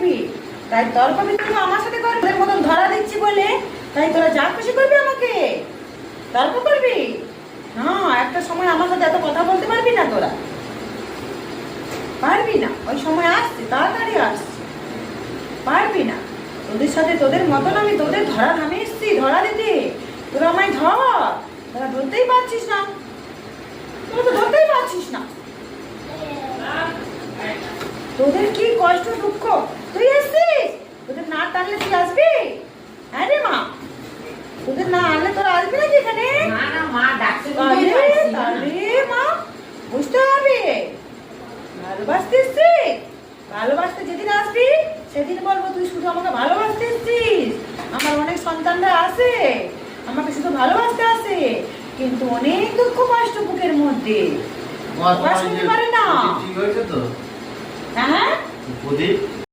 করবি, তাই তর্ক বিতর্ক আমার সাথে করবি তোদের মতন ধরা দিচ্ছি বলে, তাই তোরা যা খুশি করবি আমাকে তর্ক করবি। হ্যাঁ, একটা সময় আমার সাথে এত কথা বলতে পারবি না, তোরা পারবি না। ওই সময় আসছে, তাড়াতাড়ি আসছে, পারবি না। তোদের সাথে তোদের মতন আমি তোদের ধরা নামে এসছি, ধরা দিতে। তোরা আমায় ধর, তোরা ধরতেই পারছিস না, তোরা তো ধরতেই পারছিস না। তোদের কি কষ্ট দুঃখ, তুই এসছিস, তোদের না টানলে তুই আসবি? হ্যাঁ রে মা, তোদের না আনলে তোরা আসবি নাকি এখানে? মা ডাকছে মা, বুঝতে হবে, ভালোবাসতে এসছি। ভালোবাসতে যেদিন আসবি সেদিন বলবো তুই শুধু আমাকে ভালোবাসতে এসছিস। আমার অনেক সন্তানরা আছে, আমাকে শুধু ভালোবাসতে আসে, কিন্তু অনেক দুঃখ কষ্ট বুকের মধ্যে প্রকাশ করতে পারে না। ঠিক হয়েছে তো? হ্যাঁ, প্রদীপ